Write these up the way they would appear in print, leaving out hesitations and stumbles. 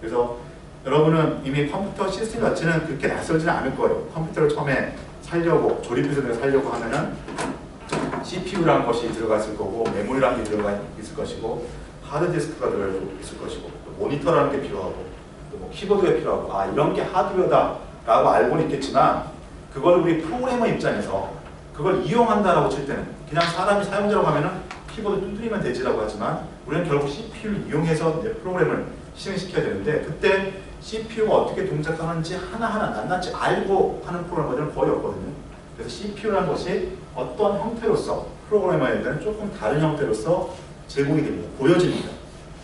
그래서 여러분은 이미 컴퓨터 시스템 자체는 그렇게 낯설지는 않을 거예요. 컴퓨터를 처음에 살려고, 조립해서 살려고 하면은 CPU라는 것이 들어가 있을 거고, 메모리라는 게 들어가 있을 것이고, 하드디스크가 들어가 있을 것이고, 모니터라는 게 필요하고, 또 뭐 키보드가 필요하고, 아, 이런 게 하드웨어다 라고 알고는 있겠지만, 그걸 우리 프로그래머 입장에서 그걸 이용한다라고 칠 때는 그냥 사람이 사용자라고 하면은 키보드 두드리면 되지라고 하지만, 우리는 결국 CPU를 이용해서 이제 프로그램을 실행시켜야 되는데, 그때 CPU가 어떻게 동작하는지 하나하나 낱낱이 알고 하는 프로그래머들은 거의 없거든요. 그래서 CPU라는 것이 어떤 형태로서 프로그래머에게는 조금 다른 형태로서 제공이 됩니다. 보여집니다.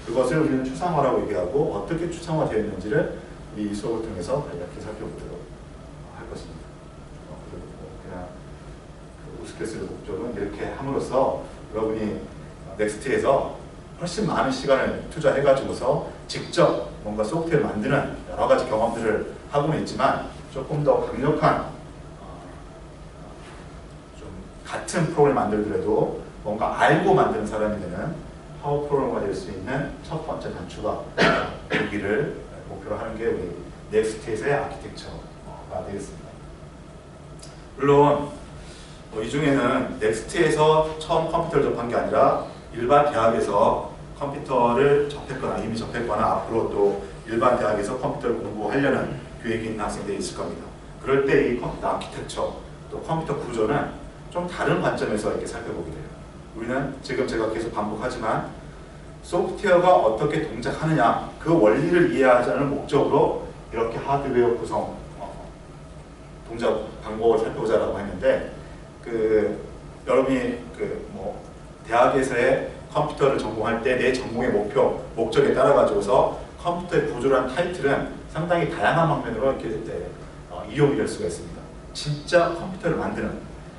그것을 우리는 추상화라고 얘기하고, 어떻게 추상화되어 있는지를 이 수업을 통해서 이렇게 살펴보도록 할 것입니다. 그냥 우스갯소리 목적은 이렇게 함으로써 여러분이 넥스트에서 훨씬 많은 시간을 투자해가지고서 직접 뭔가 소프트웨어를 만드는 여러 가지 경험들을 하고는 있지만, 조금 더 강력한 좀 같은 프로그램을 만들더라도 뭔가 알고 만드는 사람이 되는 파워 프로그래머가 될 수 있는 첫 번째 단추가 되기를 목표로 하는 게 우리 넥스트에서의 아키텍처가 되겠습니다. 물론 이 중에는 넥스트에서 처음 컴퓨터를 접한 게 아니라 일반 대학에서 컴퓨터를 접했거나 이미 접했거나 앞으로 또 일반 대학에서 컴퓨터를 공부하려는 계획이 있는 학생들이 있을 겁니다. 그럴 때 이 컴퓨터 아키텍처 또 컴퓨터 구조는 좀 다른 관점에서 이렇게 살펴보게 돼요. 우리는 지금 제가 계속 반복하지만 소프트웨어가 어떻게 동작하느냐 그 원리를 이해하자는 목적으로 이렇게 하드웨어 구성 동작 방법을 살펴보자라고 했는데, 여러분이 대학에서의 컴퓨터를 전공할 때 내 전공의 목적에 따라 가지고서 컴퓨터의 구조라는 타이틀은 상당히 다양한 방면으로 이렇게 이용이 될 수가 있습니다. 진짜 컴퓨터를 만드는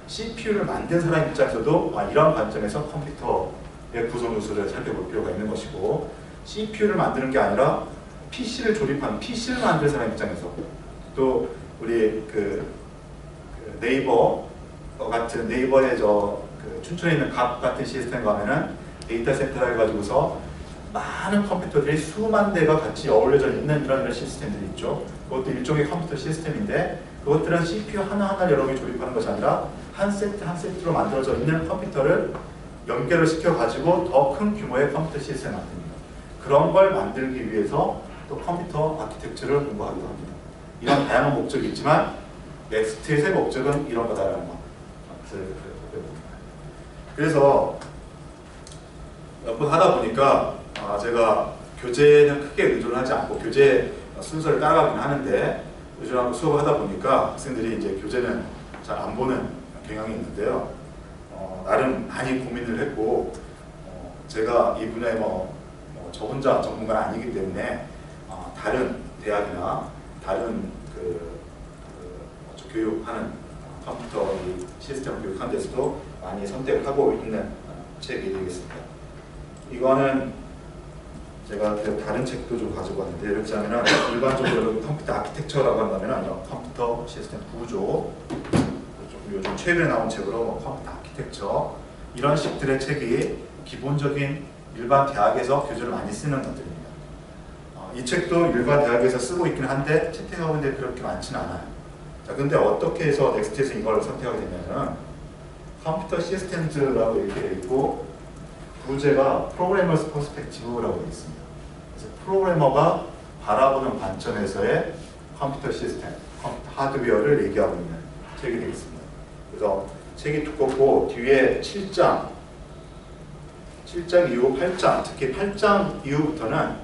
CPU를 만든 사람 입장에서도 이런 관점에서 컴퓨터의 구성 요소를 살펴볼 필요가 있는 것이고, CPU를 만드는 게 아니라 PC를 조립하는 PC를 만드는 사람 입장에서, 또 우리 네이버 같은 네이버의 춘천에 있는 갑 같은 시스템 가면은 데이터 센터라 해가지고서 많은 컴퓨터들이 수만 대가 같이 어울려져 있는 이런 시스템들이 있죠. 그것도 일종의 컴퓨터 시스템인데, 그것들은 CPU 하나하나 여러분이 조립하는 것이 아니라 한 세트 한 세트로 만들어져 있는 컴퓨터를 연결을 시켜가지고 더 큰 규모의 컴퓨터 시스템을 만듭니다. 그런 걸 만들기 위해서 또 컴퓨터 아키텍처를 공부하기도 합니다. 이런 다양한 목적이 있지만 넥스트의 목적은 이런 거다라는 거. 그래서 몇 번 하다 보니까 제가 교재는 크게 의존을 하지 않고 교재 순서를 따라가긴 하는데, 의존하고 수업을 하다 보니까 학생들이 이제 교재는 잘 안 보는 경향이 있는데요. 나름 많이 고민을 했고, 제가 이 분야에 저 혼자 전문가는 아니기 때문에 다른 대학이나 다른 교육하는 컴퓨터 시스템을 교육하는 데서도 많이 선택을 하고 있는 책이 되겠습니다. 이거는 제가 다른 책도 좀 가지고 왔는데, 이렇게 하면은 일반적으로 컴퓨터 아키텍처라고 한다면 컴퓨터 시스템 구조, 조금 요즘 최근에 나온 책으로 컴퓨터 아키텍처, 이런 식들의 책이 기본적인 일반 대학에서 교재를 많이 쓰는 것들입니다. 이 책도 일반 대학에서 쓰고 있긴 한데 채택하고 있는데 그렇게 많지는 않아요. 자, 근데 어떻게 해서 넥스트에서 이걸 선택하게 되냐면, 컴퓨터 시스템즈라고 이렇게 되어 있고, 부제가 프로그래머스 퍼스펙티브라고 되어 있습니다. 그래서 프로그래머가 바라보는 관점에서의 컴퓨터 시스템, 컴퓨터 하드웨어를 얘기하고 있는 책이 되겠습니다. 그래서 책이 두껍고 뒤에 7장 이후 8장, 특히 8장 이후부터는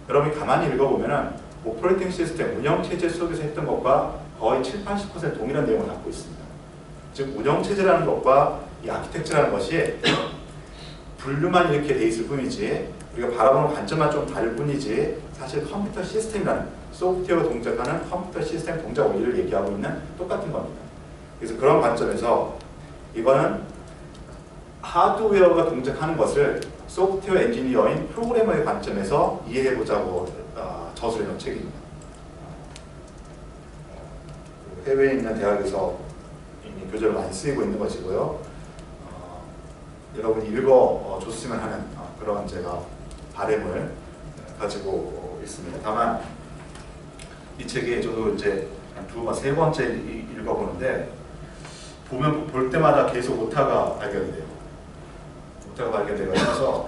여러분이 가만히 읽어보면은 오퍼레이팅 시스템, 운영체제 속에서 했던 것과 거의 70~80% 동일한 내용을 갖고 있습니다. 즉 운영체제라는 것과 이 아키텍처라는 것이 분류만 이렇게 돼 있을 뿐이지, 우리가 바라보는 관점만 좀 다를 뿐이지, 사실 컴퓨터 시스템이라는 소프트웨어가 동작하는 컴퓨터 시스템 동작 원리를 얘기하고 있는 똑같은 겁니다. 그래서 그런 관점에서 이거는 하드웨어가 동작하는 것을 소프트웨어 엔지니어인 프로그래머의 관점에서 이해해보자고 저술해놓은 책입니다. 해외에 있는 대학에서 이미 교재로 많이 쓰이고 있는 것이고요. 여러분이 읽어줬으면 하는 그런 제가 바람을 가지고 있습니다. 다만 이 책이 저도 이제 한 세 번째 읽어보는데 보면 볼 때마다 계속 오타가 발견이 돼요. 오타가 발견돼서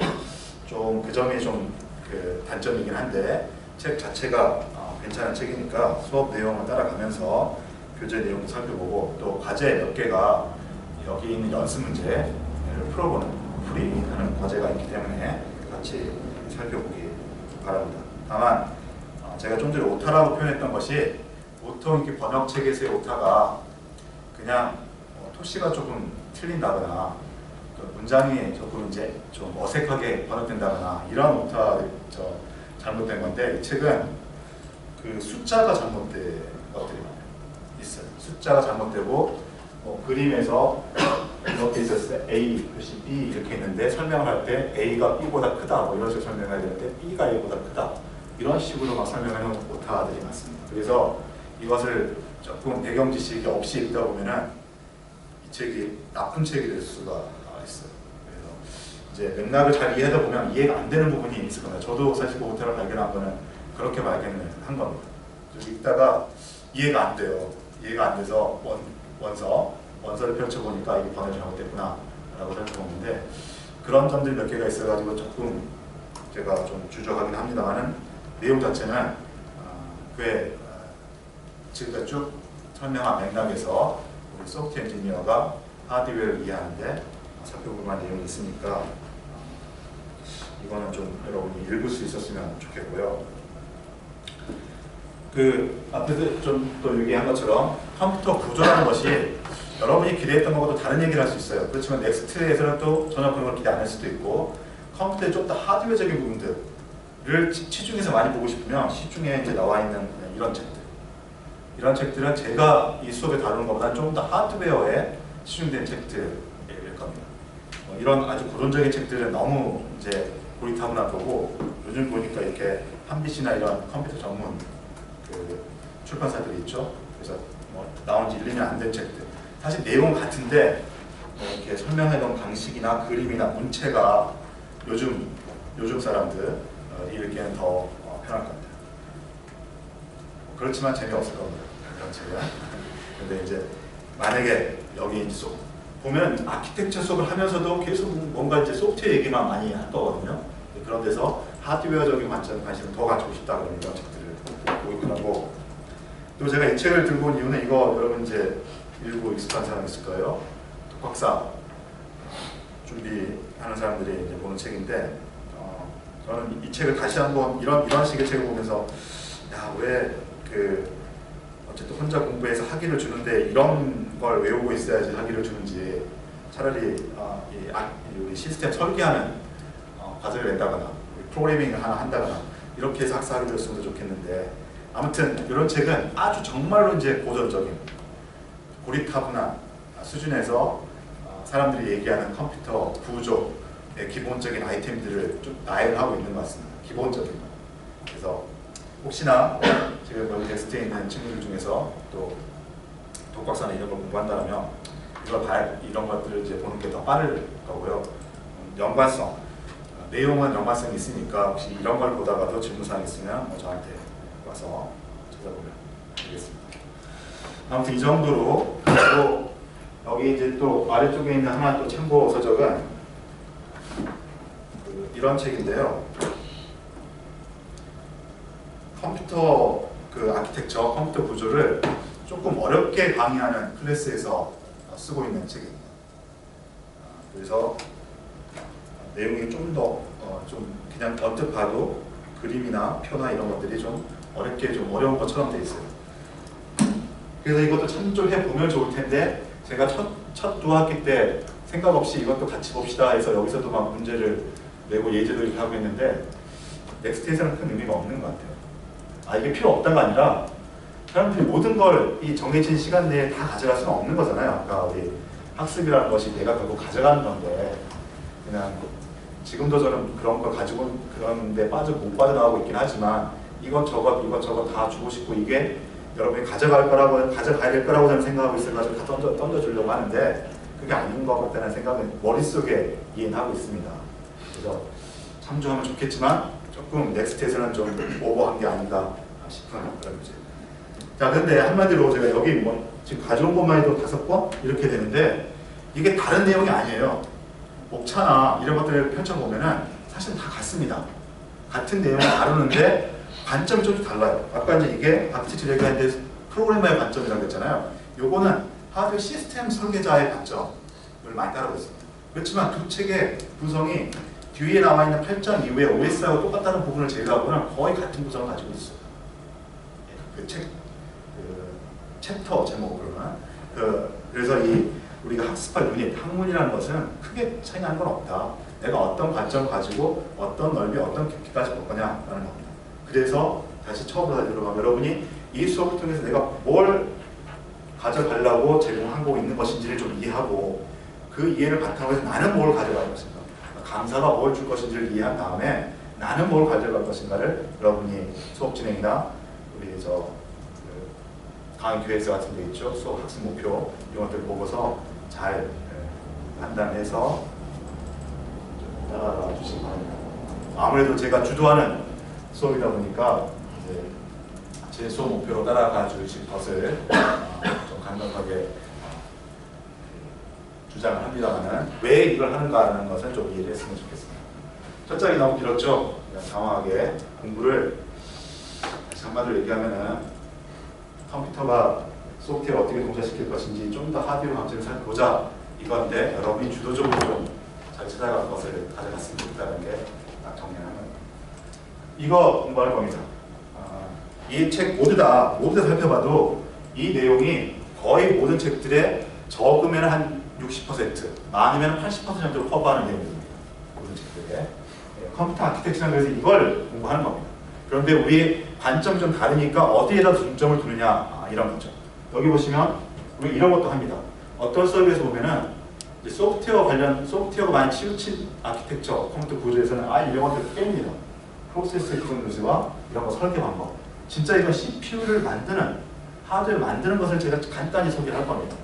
좀 그 점이 좀 그 단점이긴 한데 책 자체가 괜찮은 책이니까 수업 내용을 따라가면서 교재 내용도 살펴보고 또 과제 몇 개가 여기 있는 연습 문제를 풀어보는 풀이하는 과제가 있기 때문에 같이 살펴보기 바랍니다. 다만 제가 좀 전에 오타라고 표현했던 것이 보통 이렇게 번역책에서의 오타가 그냥 토시가 조금 틀린다거나 문장이 조금 이제 좀 어색하게 번역된다거나 이런 오타 잘못된 건데 이 책은 그 숫자가 잘못된 것들이 있어요. 숫자가 잘못되고 그림에서 이렇게 있었을 때 A 글씨 B 이렇게 있는데 설명을 할 때 A가 B보다 크다 뭐 이런 식으로 설명해야 되는데 B가 A보다 크다 이런 식으로 막 설명하는 오타들이 많습니다. 그래서 이것을 조금 배경 지식이 없이 읽다 보면은 이 책이 나쁜 책이 될 수가 있어요. 그래서 이제 맥락을 잘 이해하다 보면 이해가 안 되는 부분이 있을 겁니다. 저도 사실 그 오타를 발견한 거는 그렇게 발견을 한 겁니다. 읽다가 이해가 안 돼요. 이해가 안 돼서 원서를 펼쳐보니까 이게 번역이 잘못됐구나 라고 살펴보는데 그런 점들이 몇 개가 있어가지고 조금 제가 좀 주저하긴 합니다만은 내용 자체는 꽤 지금까지 쭉 설명한 맥락에서 우리 소프트웨어 엔지니어가 하드웨어를 이해하는데 살펴볼 만한 내용이 있으니까 이거는 좀 여러분이 읽을 수 있었으면 좋겠고요. 그 앞에서 좀 또 얘기한 것처럼 컴퓨터 구조라는 것이 여러분이 기대했던 것과도 다른 얘기를 할 수 있어요. 그렇지만 넥스트에서는 또 전혀 그런 걸 기대 안 할 수도 있고 컴퓨터의 좀 더 하드웨어적인 부분들을 시중에서 많이 보고 싶으면 시중에 이제 나와 있는 이런 책들은 제가 이 수업에 다루는 것보다는 좀 더 하드웨어에 치중된 책들일 겁니다. 이런 아주 고전적인 책들은 너무 이제 고리타분한 거고 요즘 보니까 이렇게 한빛이나 이런 컴퓨터 전문 그 출판사들이 있죠. 그래서 나온 지 1, 2년 안 된 책들 사실 내용은 같은데 이렇게 설명해놓은 방식이나 그림이나 문체가 요즘 사람들 읽기에는 더 편할 겁니다. 그렇지만 재미없을 겁니다. 그런 책은. 근데 이제 만약에 여기 이제 보면 아키텍처 수업을 하면서도 계속 뭔가 이제 소프트웨어 얘기만 많이 할 거거든요. 그런 데서 하드웨어적인 관심을 더 가지고 싶다 그러면 이런 책들을 보고 있더라고. 또 제가 이 책을 들고 온 이유는 이거 여러분 이제 일부 익숙한 사람 있을 거예요. 독학사 준비하는 사람들이 이제 보는 책인데 저는 이 책을 다시 한번 이런 식의 책을 보면서 야, 왜 어쨌든 혼자 공부해서 학위를 주는데 이런 걸 외우고 있어야지 학위를 주는지 차라리 우리 시스템 설계하는 과제를 낸다거나 프로그래밍을 하나 한다거나 이렇게 해서 학사학위 줬으면 좋겠는데 아무튼 이런 책은 아주 정말로 이제 고전적인 고리타분한 수준에서 사람들이 얘기하는 컴퓨터 구조의 기본적인 아이템들을 좀 나열하고 있는 것 같습니다. 기본적인 거. 그래서 혹시나 지금 여기 게스트에 있는 친구들 중에서 또 독학사나 이런 걸 공부한다면 이런 것들을 이제 보는 게 더 빠를 거고요. 연관성, 내용은 연관성이 있으니까 혹시 이런 걸 보다가도 질문사항이 있으면 저한테 와서 찾아보면 되겠습니다. 아무튼 이 정도로 그리고 여기 이제 또 아래쪽에 있는 하나 또 참고 서적은 이런 책인데요. 컴퓨터 아키텍처, 컴퓨터 구조를 조금 어렵게 강의하는 클래스에서 쓰고 있는 책입니다. 그래서 내용이 좀 더 좀 그냥 언뜻 봐도 그림이나 표나 이런 것들이 좀 어려운 것처럼 돼 있어요. 그래서 이것도 참조해 보면 좋을 텐데 제가 첫 두학기 때 생각 없이 이것도 같이 봅시다 해서 여기서도 막 문제를 내고 예제도 이렇게 하고 있는데 넥스트에서는 큰 의미가 없는 것 같아요. 이게 필요 없다가 아니라 사람들이 모든 걸 이 정해진 시간 내에 다 가져갈 수는 없는 거잖아요. 아까 우리 학습이라는 것이 내가 결국 가져가는 건데 그냥 지금도 저는 그런 걸 가지고 그런데 못 빠져나가고 있긴 하지만 이것저것 다 주고 싶고 이게 여러분이 가져가야 될 거라고 저는 생각하고 있어가지고 다 던져주려고 하는데 그게 아닌 것 같다는 생각은 머릿속에 이해는 하고 있습니다. 그래서 참조하면 좋겠지만 조금 넥스트에서는 좀 오버한 게 아닌가 싶은 그런 문제. 자, 근데 한마디로 제가 여기 뭐 지금 가져온 것만 해도 5번 이렇게 되는데 이게 다른 내용이 아니에요. 목차나 이런 것들을 펼쳐보면은 사실 다 같습니다. 같은 내용을 다루는데 관점이 좀 달라요. 아까 이제 이게 아키텍처 얘기하는데 프로그래머의 관점이라고 했잖아요. 요거는 하드웨어 시스템 설계자의 관점을 많이 따르고 있습니다. 그렇지만 두 책의 구성이 뒤에 나와 있는 8장 이후에 OS하고 똑같다는 부분을 제외하고는 거의 같은 구성을 가지고 있어요. 그 챕터 제목으로는. 그래서 우리가 학습할 유닛, 학문이라는 것은 크게 차이 나는 건 없다. 내가 어떤 관점을 가지고 어떤 넓이, 어떤 깊이까지 볼 거냐라는 겁니다. 그래서 다시 처음부터 들어가면 여러분이 이 수업을 통해서 내가 뭘 가져가려고 제공하고 있는 것인지를 좀 이해하고 그 이해를 바탕으로 해서 나는 뭘 가져갈 것인가, 강사가 뭘 줄 것인지를 이해한 다음에 나는 뭘 가져갈 것인가를 여러분이 수업 진행이나 우리 강의 계획서 같은 데 있죠. 수업 학습 목표 이런 것들을 보고서 잘 판단해서 따라가 주시기 바랍니다. 아무래도 제가 주도하는 수업이다 보니까 이제 제 수업 목표로 따라가 주실 것을 좀 강력하게 주장을 합니다만은 왜 이걸 하는가라는 것은 좀 이해를 했으면 좋겠습니다. 첫 장이 너무 길었죠? 장황하게 공부를 다시 한마디로 얘기하면은 컴퓨터가 소프트웨어 어떻게 동작시킬 것인지 좀 더 하드웨어 감정을 살펴보자 이건데 여러분이 주도적으로 좀 잘 찾아갈 것을 가져갔으면 좋겠다는 게 딱 정리하는 겁니다. 이거 공부할 겁니다. 이 책 모두 다 살펴봐도 이 내용이 거의 모든 책들의 적으면 한 60%, 많으면 80% 정도를 커버하는 내용입니다. 모든 책들에. 컴퓨터 아키텍처는 그래서 이걸 공부하는 겁니다. 그런데 우리 관점이 좀 다르니까 어디에다 중점을 두느냐 이런 거죠. 여기 보시면 우리 이런 것도 합니다. 어떤 수업에서 보면은 소프트웨어가 많이 치우친 아키텍처 컴퓨터 구조에서는 이런 것들 깹니다. 프로세스 엑스큐션과 이런 거 설계 방법. 진짜 이건 CPU를 만드는 하드웨어를 만드는 것을 제가 간단히 소개를 할 겁니다.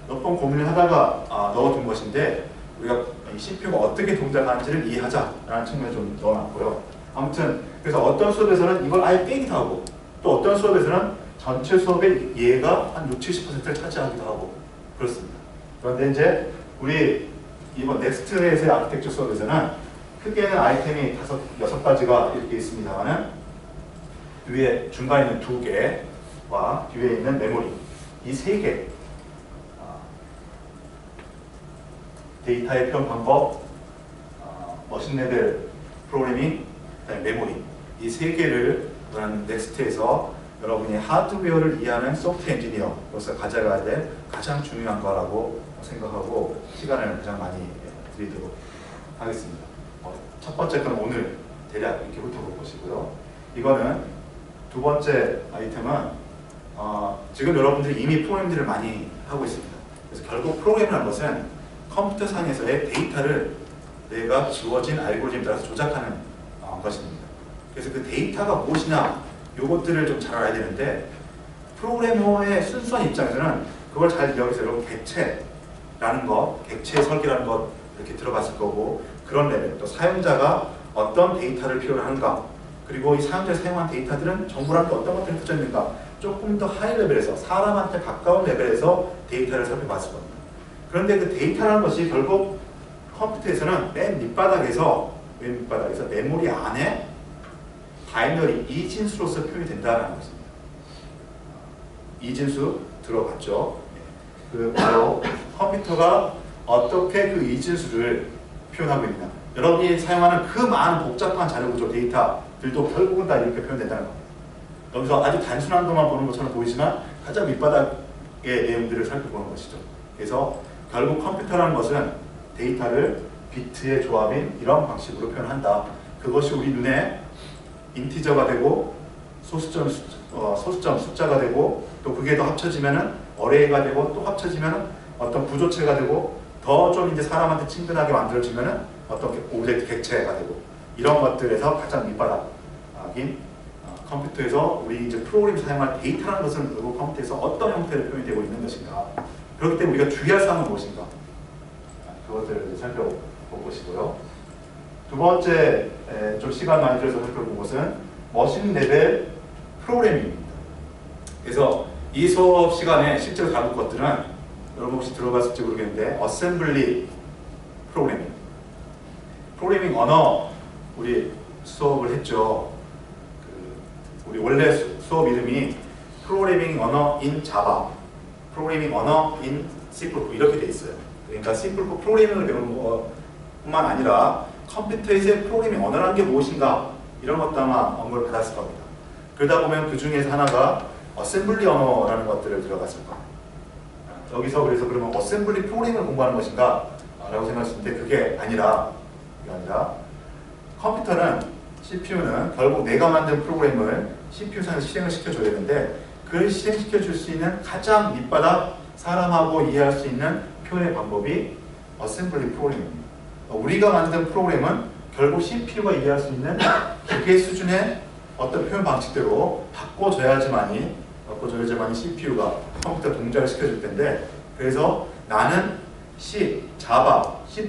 몇 번 고민을 하다가 넣어둔 것인데 우리가 이 CPU가 어떻게 동작하는지를 이해하자라는 측면에 좀 넣어놨고요. 아무튼 그래서 어떤 수업에서는 이걸 아예 빼기도 하고 또 어떤 수업에서는 전체 수업의 이해가 한 60~70%를 차지하기도 하고 그렇습니다. 그런데 이제 우리 이번 넥스트에서의 아키텍처 수업에서는 크게는 아이템이 6가지가 이렇게 있습니다만은 위에 중간에 있는 2개와 뒤에 있는 메모리 이 3개 데이터의 표현 방법, 머신 레벨 프로그래밍, 메모리 이 3개를 넥스트에서 여러분이 하드웨어를 이해하는 소프트웨어 엔지니어로서 가져가야 될 가장 중요한 거라고 생각하고 시간을 가장 많이 드리도록 하겠습니다. 첫 번째 건 오늘 대략 이렇게 훑어볼 것이고요. 이거는 두 번째 아이템은 지금 여러분들이 이미 프로그램들을 많이 하고 있습니다. 그래서 결국 프로그램이라는 것은 컴퓨터 상에서의 데이터를 내가 주어진 알고리즘에 따라서 조작하는 것입니다. 그래서 그 데이터가 무엇이냐 요것들을 좀 잘 알아야 되는데 프로그래머의 순수한 입장에서는 그걸 잘 여기서 여러분 객체라는 것, 객체 설계라는 것 이렇게 들어봤을 거고 그런 레벨, 또 사용자가 어떤 데이터를 필요로 하는가 그리고 이 사용자가 사용한 데이터들은 정보랑 또 어떤 것들이 붙어 있는가 조금 더 하이 레벨에서 사람한테 가까운 레벨에서 데이터를 살펴봤을 겁니다. 그런데 그 데이터라는 것이 결국 컴퓨터에서는 맨 밑바닥에서 메모리 안에 바이너리 이진수로서 표현이 된다는 것입니다. 이진수 들어봤죠? 바로 컴퓨터가 어떻게 그 이진수를 표현하고 있느냐. 여러분이 사용하는 그 많은 복잡한 자료 구조 데이터들도 결국은 다 이렇게 표현된다는 겁니다. 여기서 아주 단순한 것만 보는 것처럼 보이지만 가장 밑바닥의 내용들을 살펴보는 것이죠. 그래서 결국 컴퓨터라는 것은 데이터를 비트의 조합인 이런 방식으로 표현한다. 그것이 우리 눈에 인티저가 되고 소수점 숫자가 되고 또 그게 더 합쳐지면은 어레이가 되고 또 합쳐지면은 어떤 구조체가 되고 더 좀 이제 사람한테 친근하게 만들어지면은 어떤 오브젝트 객체가 되고 이런 것들에서 가장 밑바닥인 컴퓨터에서 우리 이제 프로그램 사용할 데이터라는 것은 결국 컴퓨터에서 어떤 형태로 표현이 되고 있는 것인가. 그렇기 때문에 우리가 주의할 사항은 무엇인가. 그것들을 이제 살펴볼 것이고요. 두 번째 좀 시간 많이 들여서 살펴본 것은 머신 레벨 프로그래밍입니다. 그래서 이 수업 시간에 실제로 다룰 것들은 여러분 혹시 들어봤을지 모르겠는데 어셈블리 프로그래밍 언어 우리 수업을 했죠. 우리 원래 수업 이름이 프로그래밍 언어 인 자바, 프로그래밍 언어 인 C++ 이렇게 돼 있어요. 그러니까 C++ 프로그래밍을 배우는 것뿐만 아니라 컴퓨터에서의 프로그래밍 언어라는 게 무엇인가 이런 것도 아마 언급을 받았을 겁니다. 그러다 보면 그 중에서 하나가 어셈블리 언어라는 것들을 들어갔을 겁니다. 여기서 그래서 그러면 어셈블리 프로그래밍을 공부하는 것인가? 라고 생각하시는데 그게 아니라 컴퓨터는 CPU는 결국 내가 만든 프로그램을 CPU상에서 실행을 시켜줘야 되는데 그걸 실행시켜 줄 수 있는 가장 밑바닥 사람하고 이해할 수 있는 표현의 방법이 어셈블리 프로그램입니다. 우리가 만든 프로그램은 결국 CPU가 이해할 수 있는 기계 수준의 어떤 표현 방식대로 바꿔줘야지만이 CPU가 컴퓨터 동작을 시켜줄 텐데 그래서 나는 C, 자바, C++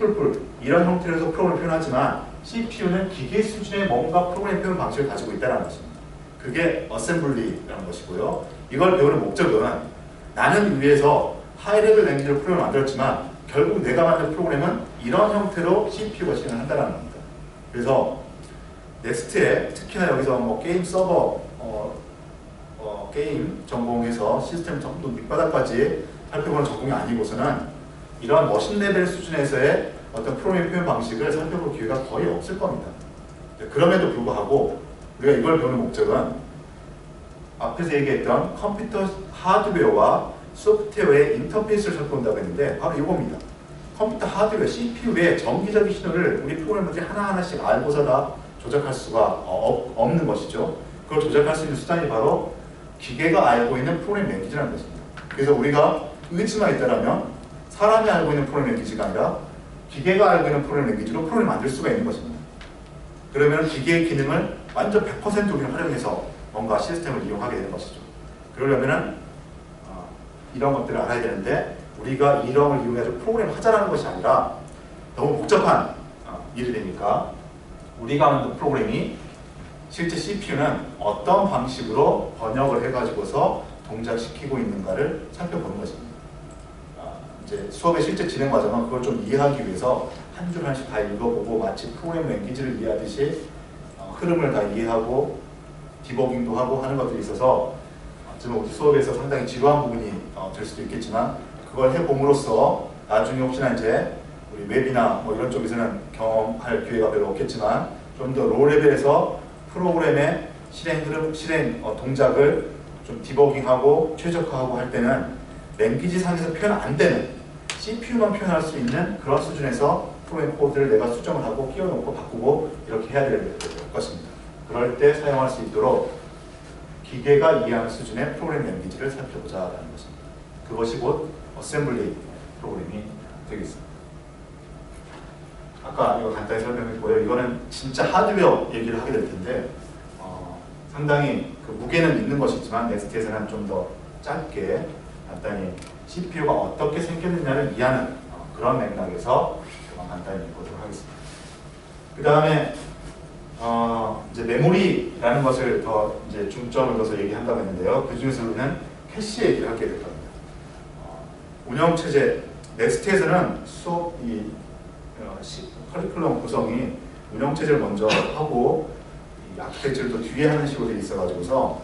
이런 형태로서 프로그램을 표현하지만 CPU는 기계 수준의 뭔가 프로그램 표현 방식을 가지고 있다는 것입니다. 그게 어셈블리라는 것이고요. 이걸 배우는 목적은 나는 위에서 하이레벨 랭귀지로 프로그램을 만들었지만 결국 내가 만든 프로그램은 이런 형태로 CPU가 실행을 한다는 겁니다. 그래서 넥스트에 특히나 여기서 뭐 게임 서버, 게임 전공에서 시스템 전부 밑바닥까지 살펴보는 전공이 아니고서는 이런 머신 레벨 수준에서의 어떤 프로그램 표현 방식을 살펴볼 기회가 거의 없을 겁니다. 그럼에도 불구하고 우리가 이걸 배우는 목적은 앞에서 얘기했던 컴퓨터 하드웨어와 소프트웨어의 인터페이스를 살펴본다고 했는데 바로 이겁니다. 컴퓨터 하드웨어, CPU의 정기적인 신호를 우리 프로그래머들이 하나하나씩 알고서 다 조작할 수가 없는 것이죠. 그걸 조작할 수 있는 수단이 바로 기계가 알고 있는 프로그램 랭귀지라는 것입니다. 그래서 우리가 의지만 있다면 사람이 알고 있는 프로그램 랭귀지가 아니라 기계가 알고 있는 프로그램 랭귀지로 프로그램을 만들 수가 있는 것입니다. 그러면 기계의 기능을 완전 100% 우리는 활용해서 뭔가 시스템을 이용하게 되는 것이죠. 그러려면 이런 것들을 알아야 되는데 우리가 이런 걸 이용해서 프로그램을 하자라는 것이 아니라 너무 복잡한 일이 되니까 우리가 만든 프로그램이 실제 CPU는 어떤 방식으로 번역을 해가지고서 동작시키고 있는가를 살펴보는 것입니다. 이제 수업의 실제 진행 과정은 그걸 좀 이해하기 위해서 한 줄 한씩 다 읽어보고 마치 프로그램 랭귀지를 이해하듯이 흐름을 다 이해하고 디버깅도 하고 하는 것들이 있어서 지금 우리 수업에서 상당히 지루한 부분이 될 수도 있겠지만 그걸 해봄으로써 나중에 혹시나 이제 우리 웹이나 뭐 이런 쪽에서는 경험할 기회가 별로 없겠지만 좀 더 로우 레벨에서 프로그램의 실행 흐름, 동작을 좀 디버깅하고 최적화하고 할 때는 랭귀지 상에서 표현 안 되는 CPU만 표현할 수 있는 그런 수준에서 프로그램 코드를 내가 수정을 하고 끼워놓고 바꾸고 이렇게 해야 될 것입니다. 그럴 때 사용할 수 있도록 기계가 이해하는 수준의 프로그램 랭귀지를 살펴보자라는 것입니다. 그것이 곧 어셈블리 프로그램이 되겠습니다. 아까 이거 간단히 설명했고요. 이거는 진짜 하드웨어 얘기를 하게 될 텐데 상당히 그 무게는 있는 것이지만 넥스트에서는 좀 더 짧게 간단히 CPU가 어떻게 생겼느냐를 이해하는 그런 맥락에서 간단히 보도록 하겠습니다. 그 다음에 이제 메모리라는 것을 더 이제 중점을 둬서 얘기한다고 했는데요. 그 중에서 우리는 캐시 얘기를 하게 될 겁니다. 운영체제, 넥스트에서는 수업 커리큘럼 구성이 운영체제를 먼저 하고 아키텍처를 또 뒤에 하는 식으로 되어 있어가지고서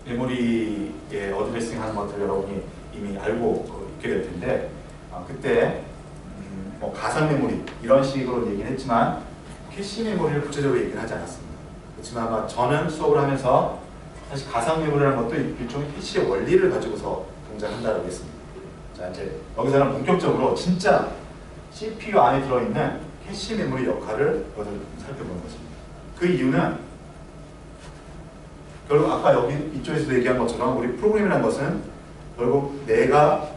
메모리에 어드레싱 하는 것들 여러분이 이미 알고 있게 될 텐데 그때 뭐 가상 메모리 이런 식으로 얘기는 했지만 캐시 메모리를 구체적으로 얘기는 하지 않았습니다. 그렇지만 아마 저는 수업을 하면서 사실 가상 메모리라는 것도 일종의 캐시의 원리를 가지고서 동작한다고 했습니다. 자, 이제 여기서는 본격적으로 진짜 CPU 안에 들어있는 캐시 메모리 역할을 여기서 살펴보는 것입니다. 그 이유는 결국 아까 여기 이쪽에서도 얘기한 것처럼 우리 프로그램이라는 것은 결국 내가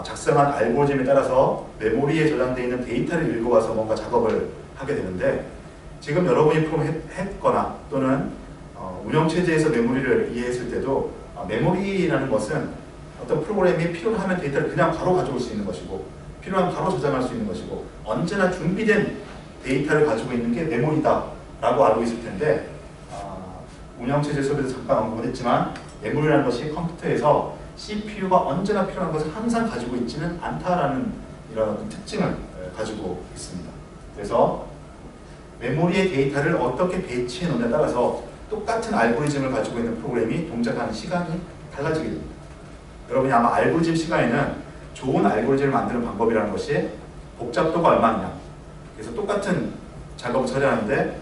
작성한 알고리즘에 따라서 메모리에 저장되어 있는 데이터를 읽어와서 뭔가 작업을 하게 되는데 지금 여러분이 프로그램 했거나 또는 운영체제에서 메모리를 이해했을 때도 메모리라는 것은 어떤 프로그램이 필요하면 데이터를 그냥 바로 가져올 수 있는 것이고 필요하면 바로 저장할 수 있는 것이고 언제나 준비된 데이터를 가지고 있는 게 메모리다 라고 알고 있을 텐데 운영체제 수업에서 잠깐 언급을 했지만 메모리라는 것이 컴퓨터에서 CPU가 언제나 필요한 것을 항상 가지고 있지는 않다라는 이런 어떤 특징을 가지고 있습니다. 그래서 메모리의 데이터를 어떻게 배치해 놓냐에 따라서 똑같은 알고리즘을 가지고 있는 프로그램이 동작하는 시간이 달라지게 됩니다. 여러분이 아마 알고리즘 시간에는 좋은 알고리즘을 만드는 방법이라는 것이 복잡도가 얼마냐. 그래서 똑같은 작업을 처리하는데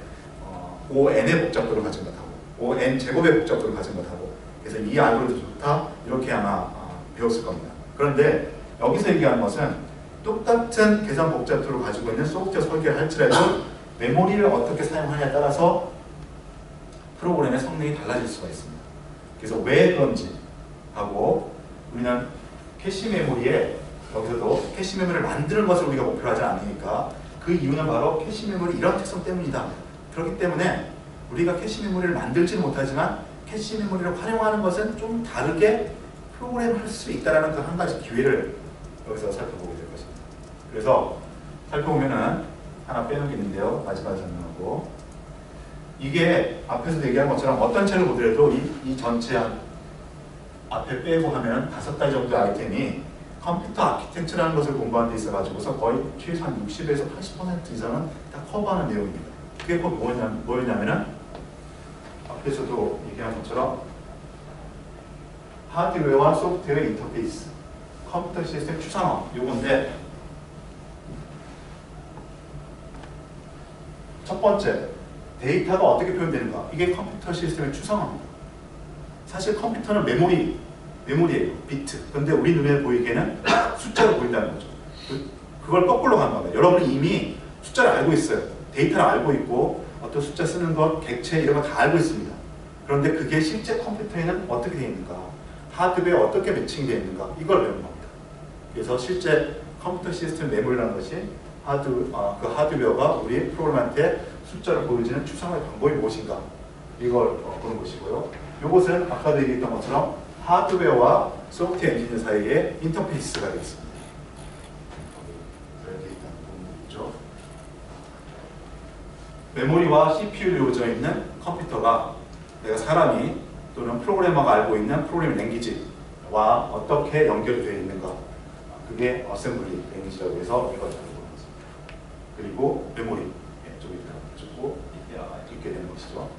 On의 복잡도를 가진 것하고 On 제곱의 복잡도를 가진 것하고 그래서 이 알고리즘이 좋다 이렇게 아마 배웠을 겁니다. 그런데 여기서 얘기하는 것은 똑같은 계산 복잡도를 가지고 있는 소프트웨어 설계를 할지라도 메모리를 어떻게 사용하냐에 따라서 프로그램의 성능이 달라질 수가 있습니다. 그래서 왜 그런지 하고 우리는 캐시 메모리에 여기서도 캐시 메모리를 만드는 것을 우리가 목표로 하지 않으니까 그 이유는 바로 캐시 메모리 이런 특성 때문이다. 그렇기 때문에 우리가 캐시 메모리를 만들지는 못하지만 캐시 메모리를 활용하는 것은 좀 다르게 프로그램할 수 있다는 그 한 가지 기회를 여기서 살펴보게 될 것입니다. 그래서 살펴보면은 하나 빼놓은 게 있는데요. 마지막에 설명하고 이게 앞에서 얘기한 것처럼 어떤 책을 보더라도 이 전체 앞에 빼고 하면 5가지 정도의 아이템이 컴퓨터 아키텍처라는 것을 공부하는 데 있어가지고서 거의 최소한 60에서 80% 이상은 다 커버하는 내용입니다. 그게 꼭 뭐였냐면은 앞에서도 얘기한 것처럼 하드웨어와 소프트웨어 인터페이스, 컴퓨터 시스템 추상화 요건데 첫 번째, 데이터가 어떻게 표현되는가 이게 컴퓨터 시스템의 추상화입니다. 사실 컴퓨터는 메모리예요. 비트. 그런데 우리 눈에 보이기에는 숫자로 보인다는 거죠. 그걸 거꾸로 가는 겁니다. 여러분이 이미 숫자를 알고 있어요. 데이터를 알고 있고 어떤 숫자 쓰는 것, 객체 이런 거 다 알고 있습니다. 그런데 그게 실제 컴퓨터에는 어떻게 되어 있는가 하드웨어에 어떻게 매칭되어 있는가 이걸 배우는 겁니다. 그래서 실제 컴퓨터 시스템 메모리라는 것이 그 하드웨어가 우리 프로그램한테 숫자를 보여주는 추상화의 방법이 무엇인가 이걸 보는 것이고요. 이것은 아까도 얘기했던 것처럼 하드웨어와 소프트웨어 엔지니어 사이의 인터페이스가 되겠습니다. 이렇게 일단 보면 되죠. 메모리와 CPU를 이루어져 있는 컴퓨터가 내가 사람이 또는 프로그래머가 알고 있는 프로그래밍 랭귀지와 어떻게 연결이 되어 있는가 그게 어셈블리 랭귀지라고 해서 이걸 다루고 있습니다. 그리고 메모리 쪽에 있게 되는 것이죠.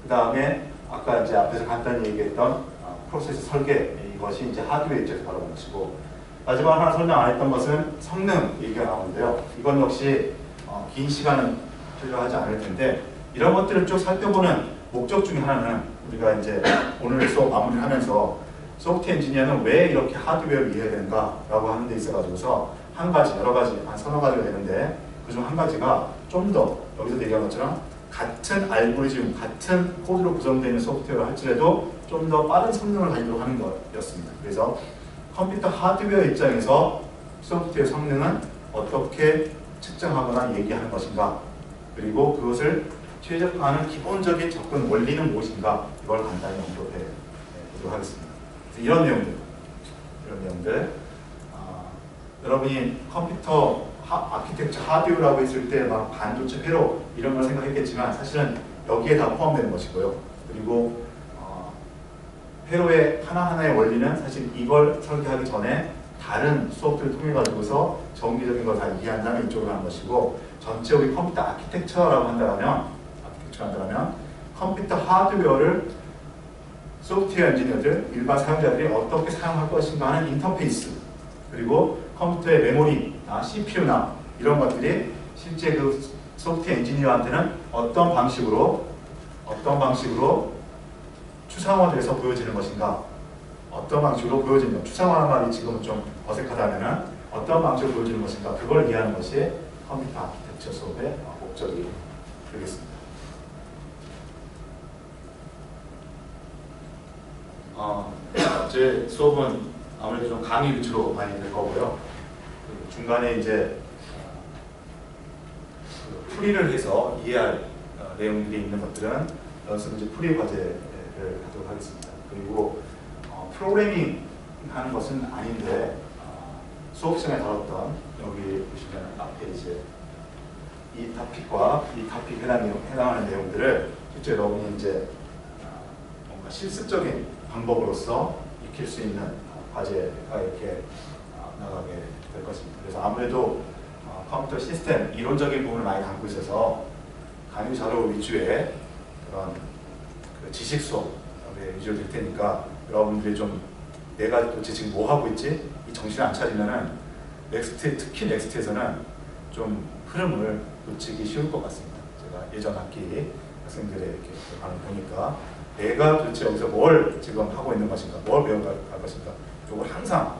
그 다음에 아까 이제 앞에서 간단히 얘기했던 프로세스 설계 이것이 이제 하드웨어 입장에서 바라보는 것이고 마지막 하나 설명 안 했던 것은 성능 얘기가 나오는데요. 이건 역시 긴 시간은 필요하지 않을 텐데 이런 것들을 쭉 살펴보는 목적 중에 하나는 우리가 이제 오늘 수업 마무리하면서 소프트웨어 엔지니어는 왜 이렇게 하드웨어를 이해해야 되는가라고 하는 데 있어가지고서 한 가지, 여러 가지, 한 서너 가지가 되는데 그중 한 가지가 좀 더 여기서 얘기한 것처럼 같은 알고리즘, 같은 코드로 구성되어 있는 소프트웨어를 할지라도 좀 더 빠른 성능을 가지도록 하는 거였습니다. 그래서 컴퓨터 하드웨어 입장에서 소프트웨어 성능은 어떻게 측정하거나 얘기하는 것인가 그리고 그것을 최적화하는 기본적인 접근 원리는 무엇인가 이걸 간단히 언급해 보도록 하겠습니다. 이런 내용들 여러분이 컴퓨터 아키텍처 하드웨어라고 했을 때 막 반도체 회로 이런 걸 생각했겠지만 사실은 여기에 다 포함되는 것이고요. 그리고 회로의 하나하나의 원리는 사실 이걸 설계하기 전에 다른 수업들을 통해 가지고서 정기적인 걸 다 이해한 다음에 이쪽으로 하는 것이고 전체 우리 컴퓨터 아키텍처라고 한다면 컴퓨터 하드웨어를 소프트웨어 엔지니어들, 일반 사용자들이 어떻게 사용할 것인가 하는 인터페이스 그리고 컴퓨터의 메모리, CPU나 이런 것들이 실제 그 소프트웨어 엔지니어한테는 어떤 방식으로 추상화돼서 보여지는 것인가 어떤 방식으로 보여지는 추상화라는 말이 지금은 좀 어색하다면 어떤 방식으로 보여지는 것인가 그걸 이해하는 것이 컴퓨터 아키텍처 수업의 목적이 되겠습니다. 제 수업은 아무래도 좀 강의 위주로 많이 될 거고요. 중간에 이제 풀이를 해서 이해할 내용들이 있는 것들은 연습 이제 풀이 과제를 하도록 하겠습니다. 그리고 프로그래밍 하는 것은 아닌데 수업 시간에 다뤘던 여기 보시면 앞에 이제 이 토픽과 이 토픽 해당하는 내용들을 실제 여러분이 이제 뭔가 실습적인 방법으로서 익힐 수 있는 과제가 이렇게 나가게 될 것입니다. 그래서 아무래도 컴퓨터 시스템 이론적인 부분을 많이 담고 있어서 강의 자료 위주의 그런 그 지식 수업에 위주로 될 테니까 여러분들이 좀 내가 도대체 지금 뭐 하고 있지? 이 정신이 안 차리면은 넥스트, 특히 넥스트에서는 좀 흐름을 놓치기 쉬울 것 같습니다. 제가 예전 학기 학생들의 이렇게 반응 보니까 내가 도대체 여기서 뭘 지금 하고 있는 것인가, 뭘 배워갈 것인가, 이걸 항상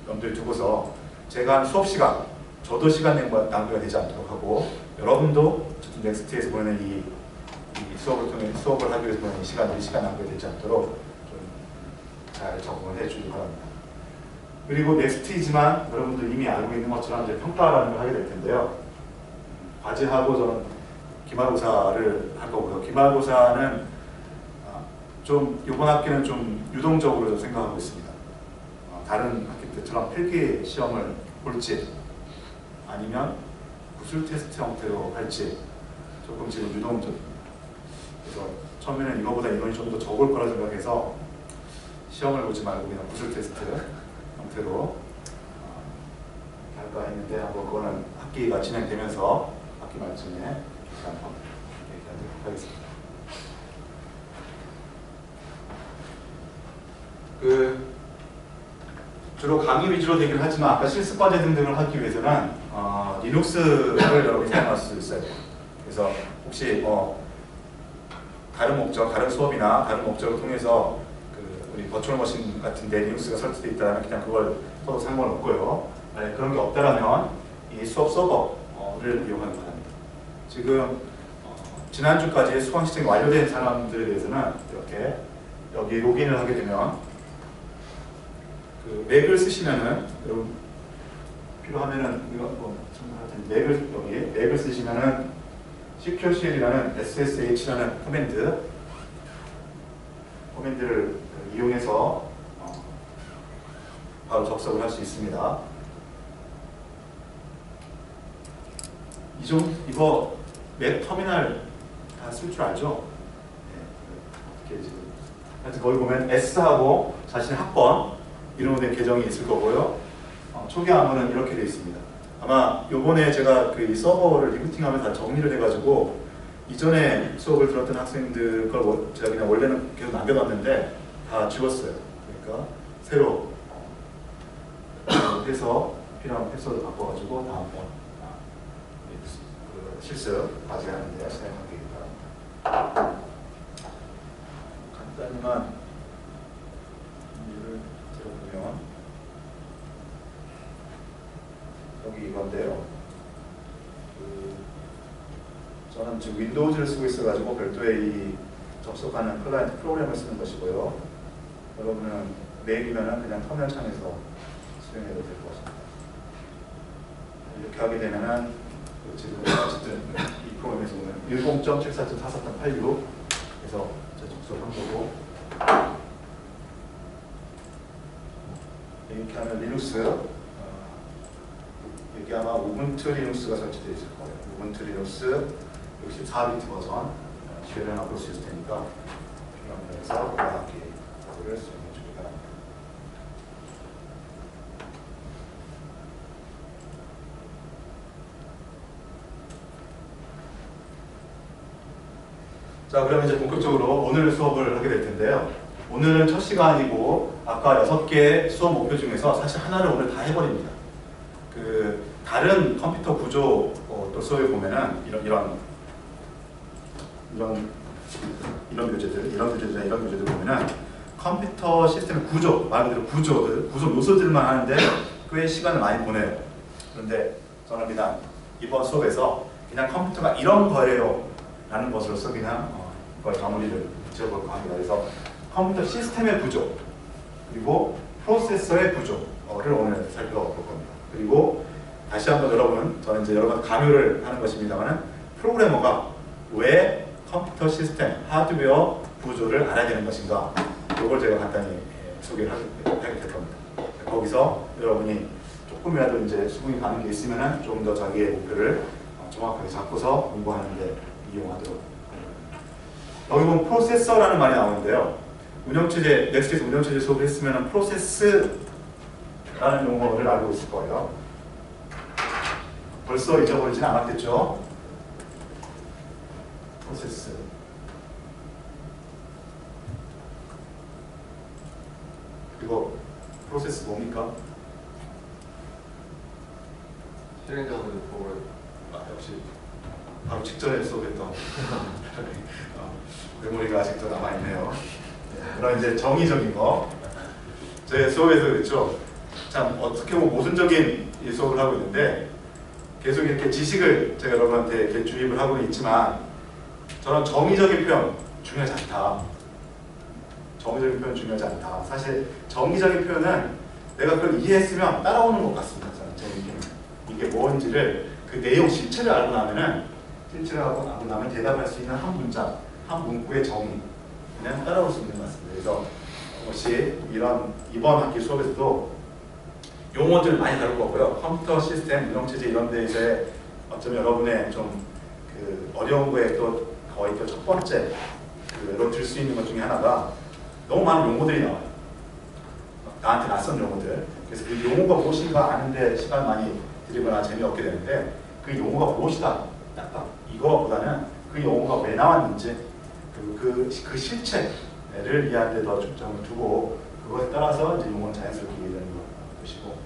염두에 두고서 제가 한 수업 시간, 저도 시간 낭비가 되지 않도록 하고 여러분도 어쨌든 넥스트에서 보내는 이 수업을 통해 수업을 하기 위해서 보내는 시간 낭비가 되지 않도록 좀 잘 적응을 해주기 바랍니다. 그리고 넥스트이지만 여러분들 이미 알고 있는 것처럼 이제 평가라는 걸 하게 될 텐데요. 과제하고 저는 기말고사를 할 거고요. 기말고사는 좀 이번 학기는 좀 유동적으로 생각하고 있습니다. 다른 학기 때처럼 필기 시험을 볼지 아니면 구술 테스트 형태로 할지 조금 지금 유동적. 그래서 처음에는 이거보다 인원이 좀 더 적을 거라 생각해서 시험을 보지 말고 그냥 구술 테스트 형태로 할까 했는데 한번 그거는 학기가 진행되면서 학기 말쯤에 한번 얘기하도록 하겠습니다. 주로 강의 위주로 되긴 하지만 아까 실습 과제 등등을 하기 위해서는 리눅스를 여러분이 사용할 수 있어요. 그래서 혹시 다른 목적, 다른 수업이나 다른 목적을 통해서 우리 버추얼 머신 같은데 리눅스가 설치되어 있다면 그냥 그걸 써도 상관없고요. 만약에 그런 게 없다면 이 수업 서버를 이용하기 바랍니다. 지금 지난주까지 수강 시스템이 완료된 사람들에 대해서는 이렇게 여기 로그인을 하게 되면 그 맥을 쓰시면은 여러분 필요하면은 이거 맥을 여기 맥을 쓰시면은 CQCL이라는 SSH라는 코맨드를 이용해서 바로 접속을 할 수 있습니다. 이거 맥 터미널 다 쓸 줄 알죠? 네, 어떻게 지금 하여튼 거기 보면 S하고 자신의 학번 이름으로 된 계정이 있을 거고요. 초기화하면 이렇게 되어 있습니다. 아마 요번에 제가 그 서버를 리부팅하면서 다 정리를 해가지고 이전에 수업을 들었던 학생들 걸 제가 그냥 원래는 계속 남겨놨는데 다 지웠어요. 그러니까 새로 해서 필요한 패스워드 바꿔가지고 다음번 실습 과제하는데 사용하기 바랍니다. 간단히만 문제를 들어보면 여기 이건데요. 저는 지금 윈도우즈를 쓰고 있어가지고 별도의 이 접속하는 클라이언트 프로그램을 쓰는 것이고요. 여러분은 메일이면 그냥 터미널 창에서 수행해도 될 것 같습니다. 이렇게 하게 되면은 지금 어쨌든 이 프로그램에서 보면 10.74.44.86 해서 접속한 거고 이렇게 하면 리눅스 여기 아마 우분투 리눅스가 설치되어 있을 거예요. 우분투 리눅스 64비트 버전 쉐어링 볼 수 있을 테니까 필요한 면에서 과학기 답을 수행해 주기 바랍니다. 자, 그러면 이제 본격적으로 오늘 수업을 하게 될 텐데요. 오늘은 첫 시간이고 아까 6개의 수업 목표 중에서 사실 하나를 오늘 다 해버립니다. 다른 컴퓨터 구조 또 수업에 보면은 이런 교재들 보면은 컴퓨터 시스템의 구조, 말 그대로 구조 요소들만 하는데 꽤 시간을 많이 보내요. 그런데 저는 그냥 이번 수업에서 그냥 컴퓨터가 이런 거예요 라는 것으로서 그냥 그걸 마무리를 지어볼까 합니다. 그래서 컴퓨터 시스템의 구조 그리고 프로세서의 구조를 오늘 살펴볼 겁니다. 그리고 다시 한번 저는 이제 여러 번 강요를 하는 것입니다만 프로그래머가 왜 컴퓨터 시스템, 하드웨어 구조를 알아야 되는 것인가 이걸 제가 간단히 소개를 하게 될 겁니다. 거기서 여러분이 조금이라도 이제 수긍이 가는 게 있으면 좀 더 자기의 목표를 정확하게 잡고서 공부하는데 이용하도록. 여기 보면 프로세서라는 말이 나오는데요. 운영체제, 넥스트에서 운영체제 수업을 했으면 프로세스라는 용어를 알고 있을 거예요. 벌써 잊어버리진 않았겠죠? 프로세스. 그리고 프로세스 뭡니까? 실행자들을 보고 역시 바로 직전에 수업했던 메모리가 아직도 남아있네요. 그런 이제 정의적인 거 제 수업에서 그랬죠. 참 어떻게 보면 모순적인 이 수업을 하고 있는데 계속 이렇게 지식을 제가 여러분한테 이렇게 주입을 하고 있지만 저는 정의적인 표현 중요하지 않다. 정의적인 표현 중요하지 않다. 사실 정의적인 표현은 내가 그걸 이해했으면 따라오는 것 같습니다. 제 느낌은. 이게 뭔지를 그 내용 실체를 알고 나면은 실체를 알고 나면 대답할 수 있는 한 문장, 한 문구의 정의 그냥 따라올 수 있는 것 같습니다. 그래서 혹시 이번 학기 수업에서도 용어들 많이 다룰 거고요. 컴퓨터 시스템, 운영체제 이런 데에서의 어쩌면 여러분의 좀 그 어려운 거에 또 거의 또 첫 번째로 들 수 있는 것 중에 하나가 너무 많은 용어들이 나와요. 나한테 낯선 용어들. 그래서 그 용어가 무엇인가 아는데 시간 많이 들이거나 재미없게 되는데 그 용어가 무엇이다. 딱딱 이거보다는 그 용어가 왜 나왔는지 그 실체를 이해하는 데 더 중점을 두고 그것에 따라서 이제 용어는 자연스럽게 이해되는 거 보시고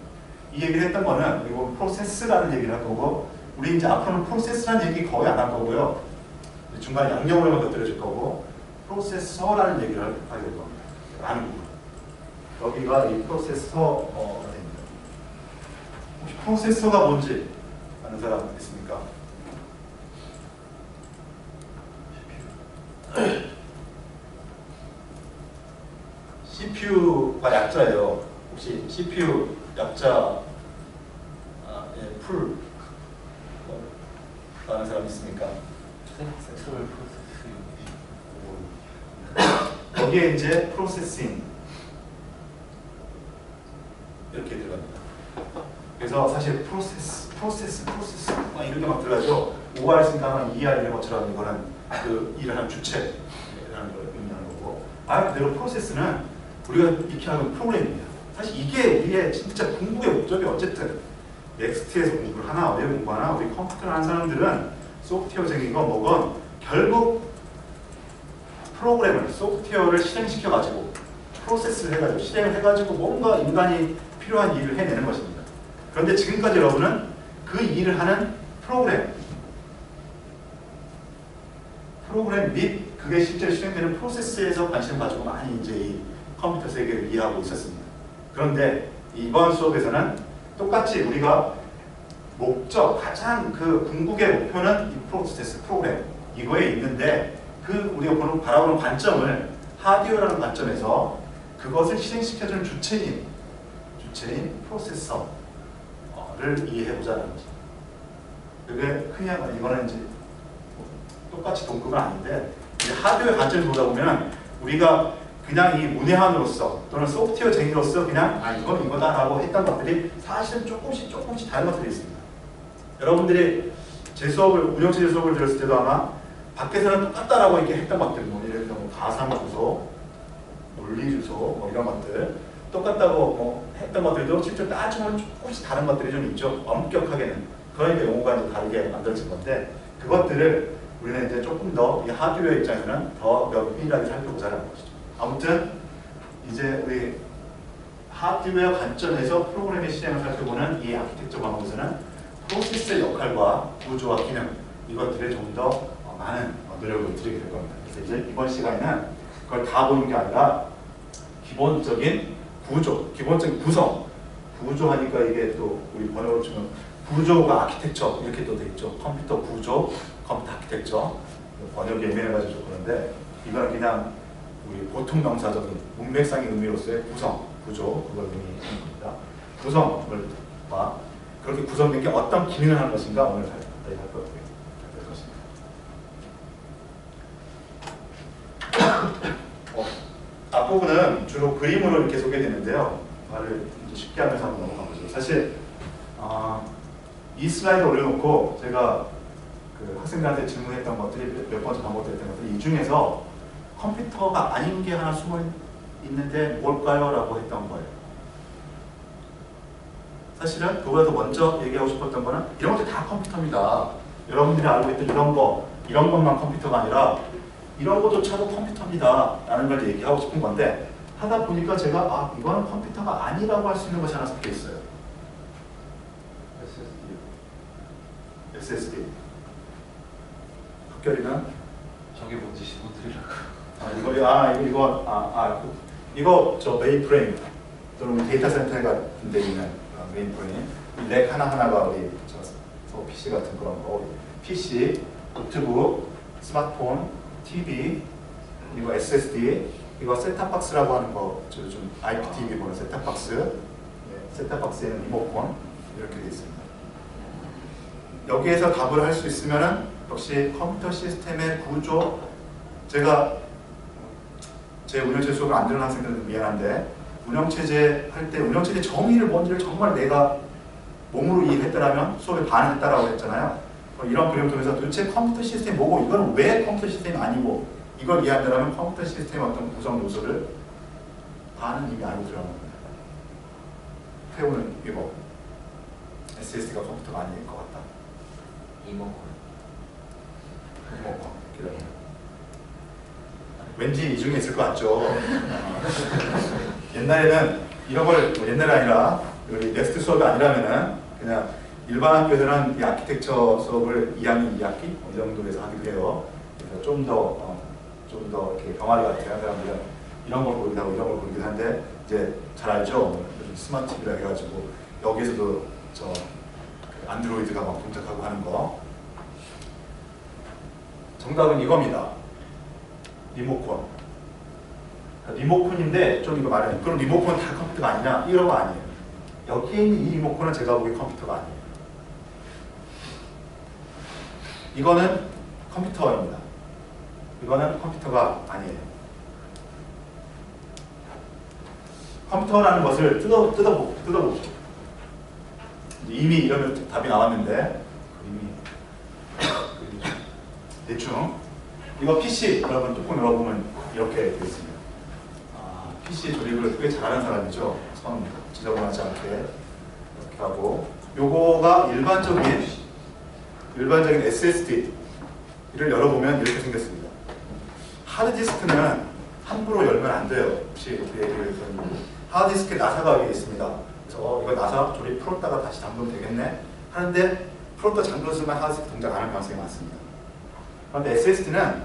이 얘기를 했던 거는 그리고 프로세스라는 얘기를 할 거고 우리 이제 앞으로는 프로세스라는 얘기 거의 안 할 거고요. 중간에 양념으로만 곁들여질 거고 프로세서라는 얘기를 하게 될 겁니다. 라는 부분. 여기가 이 프로세서가 됩니다. 혹시 프로세서가 뭔지 아는 사람 있습니까? CPU가 약자예요. 혹시 CPU 약자 풀 아는 사람 있습니까? 센트럴 프로세스 거기에 이제 프로세싱 이렇게 들어갑니다. 그래서 사실 프로세스 막 이런 게 막 들어가죠. OR 쓴다면 ER 이런 것처럼 이거는 그 일을 하는 주체라는 걸 의미하는 거고 말 그대로 프로세스는 우리가 익히 하는 프로그램입니다. 사실 이게 우리의 진짜 궁극의 목적이 어쨌든 넥스트에서 공부를 하나 어디에 공부하나 우리 컴퓨터를 하는 사람들은 소프트웨어적인 건 뭐건 결국 프로그램을 소프트웨어를 실행시켜가지고 프로세스를 해가지고 실행을 해가지고 뭔가 인간이 필요한 일을 해내는 것입니다. 그런데 지금까지 여러분은 그 일을 하는 프로그램 및 그게 실제로 실행되는 프로세스에서 관심을 가지고 많이 이제 이 컴퓨터 세계를 이해하고 있었습니다. 그런데 이번 수업에서는 똑같이 우리가 목적, 가장 그 궁극의 목표는 이 프로세스, 프로그램 이거에 있는데 그 우리가 바라보는 관점을 하드웨어라는 관점에서 그것을 실행시켜주는 주체인 프로세서를 이해해보자는 거죠. 그게 흔히 이거는 이제 똑같이 동급은 아닌데 이제 하드웨어 관점에서 보다 보면 우리가 그냥 이 문외한으로서 또는 소프트웨어쟁이로서 그냥 이건 이거다라고 했던 것들이 사실은 조금씩 다른 것들이 있습니다. 여러분들이 제 수업을 운영체제 수업을 들었을 때도 아마 밖에서는 똑같다라고 이렇게 했던 것들 뭐 예를 들어 가상 주소, 논리 주소 뭐 이런 것들 똑같다고 뭐 했던 것들도 실제로 따지면 조금씩 다른 것들이 좀 있죠. 엄격하게는 그러니까 용어가 이제 다르게 만들어진 건데 그것들을 우리는 이제 조금 더 이 하드웨어 입장에서는 더 면밀하게 살펴보자는 것이죠. 아무튼 이제 우리 하드웨어 관점에서 프로그램의 실행을 살펴보는 이 아키텍처 과목에서는 프로세스의 역할과 구조와 기능 이것들에 좀 더 많은 노력을 들이게 될 겁니다. 그래서 이제 이번 시간에는 그걸 다 보는 게 아니라 기본적인 구조, 기본적인 구성 구조하니까 이게 또 우리 번역으로 치면 구조가 아키텍처 이렇게 또 돼 있죠. 컴퓨터 구조, 컴퓨터 아키텍처 번역이 애매해가지고 그런데 이거는 그냥 우리 보통 명사적인 문맥상의 의미로서의 구성, 구조 그걸 의미하는 겁니다. 구성을 봐 그렇게 구성된 게 어떤 기능을 하는 것인가 오늘 할 것입니다. 앞부분은 주로 그림으로 이렇게 소개되는데요. 말을 이제 쉽게 하면서 한번 넘어가 보죠. 사실 이 슬라이드 올려놓고 제가 그 학생들한테 질문했던 것들이 몇 번째 반복됐던 것들이 이 중에서 컴퓨터가 아닌 게 하나 숨어 있는데 뭘까요? 라고 했던 거예요. 사실은 그보다 더 먼저 얘기하고 싶었던 거는 이런 것들 다 컴퓨터입니다. 여러분들이 알고 있던 이런 것만 컴퓨터가 아니라 이런 것조차도 컴퓨터입니다. 라는 걸 얘기하고 싶은 건데 하다 보니까 제가 아 이거는 컴퓨터가 아니라고 할 수 있는 것이 하나 섞여 있어요. SSD. 흑결이는 저게 뭔지 신호들이라고. 이거 저 메인프레임 또는 데이터 센터 같은 데 있는 메인프레임 이 렉 하나하나가 우리 저 PC 같은 그런 거 PC, 노트북, 스마트폰, TV 그리고 SSD 이거 셋탑박스라고 하는 거 요즘 IPTV 보는 셋탑박스 셋탑박스에는 리모컨 이렇게 되어 있습니다. 여기에서 답을 할 수 있으면은 역시 컴퓨터 시스템의 구조 제가 제 운영체제 수업을 안 들은 학생들은 미안한데 운영체제 할 때 운영체제 정의를 뭔지를 정말 내가 몸으로 이해했더라면 수업에 반했다라고 했잖아요. 이런 그림을 통해서 도대체 컴퓨터 시스템이 뭐고 이건 왜 컴퓨터 시스템이 아니고 이걸 이해한다면 컴퓨터 시스템의 어떤 구성 요소를 반은 이미 알고 들어가는 겁니다. 태우는 이거 SSD가 컴퓨터가 아닐 것 같다. 이모컨. 기다려. 왠지 이 중에 있을 것 같죠. 옛날에는 이런 걸 옛날이 아니라 우리 넥스트 수업이 아니라면은 그냥 일반 학교에서는 이 아키텍처 수업을 2학년 2학기 이 정도에서 하기도 해요. 그래서 좀 더 이렇게 병아리 같은 사람들은 이런 걸 보기도 하고 이런 걸 보기도 한데 이제 잘 알죠. 요즘 스마트 TV라 해가지고 여기서도 저 안드로이드가 막 동작하고 하는 거. 정답은 이겁니다. 리모컨. 리모컨인데 좀 이거 말해. 그럼 리모컨 다 컴퓨터가 아니냐? 이런 거 아니에요. 여기에 있는 이 리모컨은 제가 보기에 컴퓨터가 아니에요. 이거는 컴퓨터입니다. 이거는 컴퓨터가 아니에요. 컴퓨터라는 것을 뜯어보죠. 이미 이러면 답이 나왔는데 이미 대충 이거 PC 여러분 뚜껑 열어보면 이렇게 되어 있습니다. PC 조립을 꽤 잘하는 사람이죠. 손 지저분하지 않게 이렇게 하고 요거가 일반적인 SSD를 열어보면 이렇게 생겼습니다. 하드디스크는 함부로 열면 안 돼요. 혹시 이렇게 얘기를 했더니 하드디스크에 나사가 여기 있습니다. 그래서 이거 나사 조립 풀었다가 다시 잠그면 되겠네 하는데 풀었다 잠그었으면 하드디스크 동작 안 할 가능성이 많습니다. 그런데 SSD는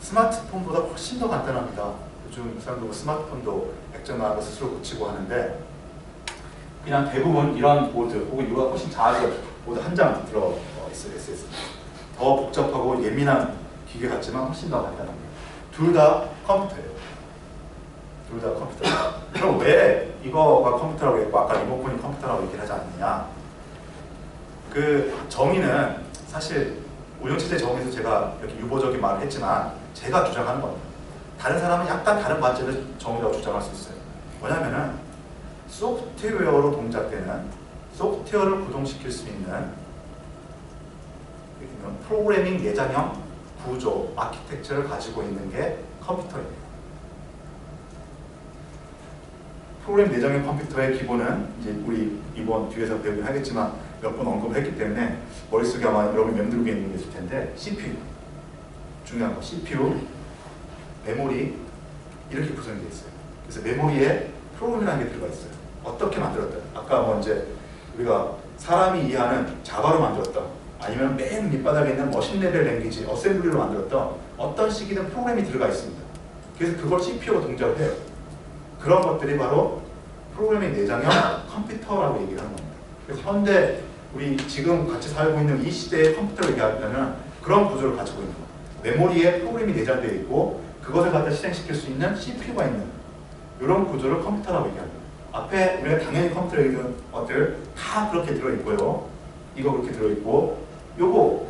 스마트폰보다 훨씬 더 간단합니다. 요즘 사람들 스마트폰도 액정나고 스스로 고치고 하는데 그냥 대부분 이런 보드 혹은 이거보다 훨씬 작은 보드 한 장 들어 있어요. SSD. 더 복잡하고 예민한 기계 같지만 훨씬 더 간단합니다. 둘 다 컴퓨터예요. 둘 다 컴퓨터. 그럼 왜 이거가 컴퓨터라고 했고 아까 리모컨이 컴퓨터라고 얘기를 하지 않느냐? 그 정의는 사실 운영체제 정의에서 제가 이렇게 유보적인 말을 했지만 제가 주장하는 겁니다. 다른 사람은 약간 다른 관점에서 정의라고 주장할 수 있어요. 뭐냐면은 소프트웨어로 동작되는 소프트웨어를 구동시킬 수 있는 프로그래밍 내장형 구조, 아키텍처를 가지고 있는 게 컴퓨터입니다. 프로그래밍 내장형 컴퓨터의 기본은 이제 우리 이번 뒤에서 배우긴 하겠지만 몇 번 언급했기 때문에 머릿속에 아마 여러분이 맴돌고 있는 게 있을 텐데 CPU, 중요한 거 CPU, 메모리 이렇게 구성이 되어 있어요. 그래서 메모리에 프로그램이라는 게 들어가 있어요. 어떻게 만들었다? 아까 뭐 이제 우리가 사람이 이해하는 자바로 만들었다. 아니면 맨 밑바닥에 있는 머신 레벨 랭귀지, 어셈블리로 만들었던 어떤 식이든 프로그램이 들어가 있습니다. 그래서 그걸 CPU로 동작을 해요. 그런 것들이 바로 프로그래밍 내장형 컴퓨터라고 얘기를 하는 겁니다. 그래서 현대 우리 지금 같이 살고 있는 이 시대의 컴퓨터를 얘기하면 그런 구조를 가지고 있는 거예요. 메모리에 프로그램이 내장되어 있고 그것을 갖다 실행시킬 수 있는 CPU가 있는 이런 구조를 컴퓨터라고 얘기합니다. 앞에 우리가 당연히 컴퓨터에 있는 것들 다 그렇게 들어있고요. 이거 그렇게 들어있고 요거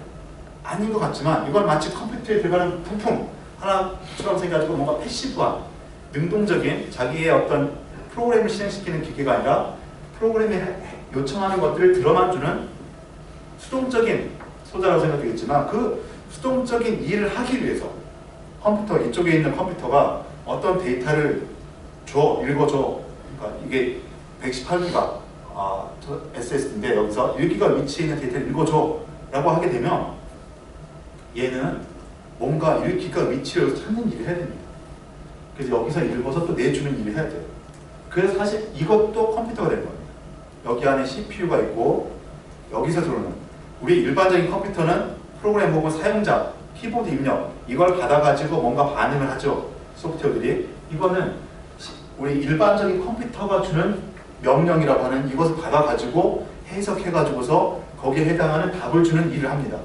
아닌 것 같지만 이건 마치 컴퓨터에 들어가는 부품 하나처럼 생겨가지고 뭔가 패시브한 능동적인 자기의 어떤 프로그램을 실행시키는 기계가 아니라 프로그램이 요청하는 것들을 들어만 주는 수동적인 소자라고 생각되겠지만 그 수동적인 일을 하기 위해서 컴퓨터 이쪽에 있는 컴퓨터가 어떤 데이터를 읽어줘. 그러니까 이게 118기가 SSD인데 여기서 1기가 위치에 있는 데이터를 읽어줘 라고 하게 되면 얘는 뭔가 1기가 위치를 찾는 일을 해야 됩니다. 그래서 여기서 읽어서 또 내주는 일을 해야 돼요. 그래서 사실 이것도 컴퓨터가 되는 겁니다. 여기 안에 CPU가 있고 여기서 들어오는 우리 일반적인 컴퓨터는 프로그램 혹은 사용자 키보드 입력 이걸 받아가지고 뭔가 반응을 하죠. 소프트웨어들이. 이거는 우리 일반적인 컴퓨터가 주는 명령이라고 하는 이것을 받아가지고 해석해가지고서 거기에 해당하는 답을 주는 일을 합니다.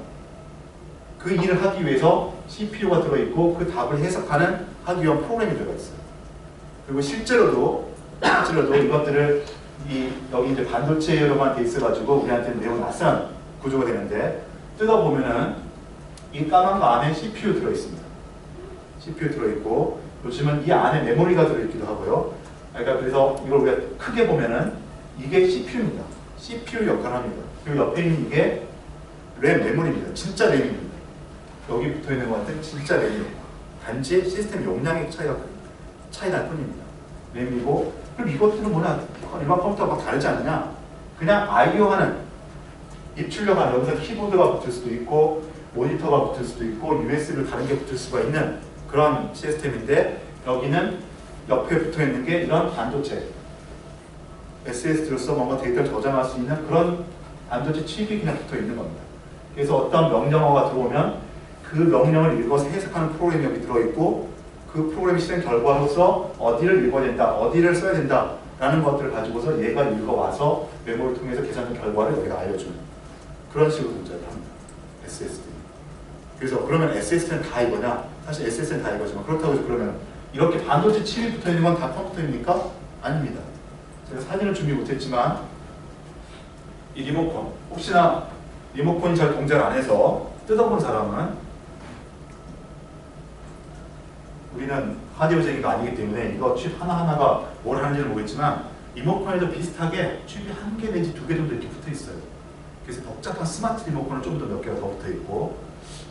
그 일을 하기 위해서 CPU가 들어있고 그 답을 해석하는 하기 위한 프로그램이 들어가 있어요. 그리고 실제로도 이것들을 여기 이제 반도체로만 돼 있어가지고 우리한테는 매우 낯선 구조가 되는데 뜯어보면은 이 까만 거 안에 CPU 들어있습니다. CPU 들어있고 요즘은 이 안에 메모리가 들어있기도 하고요. 그러니까 그래서 이걸 우리가 크게 보면은 이게 CPU입니다. CPU 역할을 합니다. 그리고 옆에 있는 이게 램 메모리입니다. 진짜 램입니다. 여기 붙어 있는 것은 진짜 램이에요. 단지 시스템 용량의 차이 날 뿐입니다. 램이고 그럼 이것들은 뭐냐? 일반 컴퓨터가 막 다르지 않느냐? 그냥 I/O 하는 입출력하는 여기서 키보드가 붙을 수도 있고 모니터가 붙을 수도 있고 USB를 다른 게 붙을 수가 있는 그런 시스템인데 여기는 옆에 붙어 있는 게 이런 반도체 SSD로서 뭔가 데이터를 저장할 수 있는 그런 반도체 칩이 그냥 붙어 있는 겁니다. 그래서 어떤 명령어가 들어오면 그 명령을 읽어서 해석하는 프로그램이 여기 들어있고 그 프로그램 실행 결과로서 어디를 읽어야 된다, 어디를 써야 된다 라는 것들을 가지고서 얘가 읽어와서 메모를 통해서 계산한 결과를 여기가 알려주는 그런 식으로 동작을 합니다. SSD. 그래서 그러면 SSD는 다 이거냐? 사실 SSD는 다 이거지만 그렇다고 해서 그러면 이렇게 반도체 칩이 붙어있는 건 다 컴퓨터입니까? 아닙니다. 제가 사진을 준비 못했지만 이 리모컨 혹시나 리모컨이 잘 동작을 안 해서 뜯어본 사람은 우리는 하드웨어쟁이가 아니기 때문에 이거 칩 하나하나가 뭘 하는지는 모르겠지만 리모컨에도 비슷하게 칩이 한 개 내지 두 개 정도 이렇게 붙어 있어요. 그래서 복잡한 스마트 리모컨은 좀 더 몇 개가 더 붙어 있고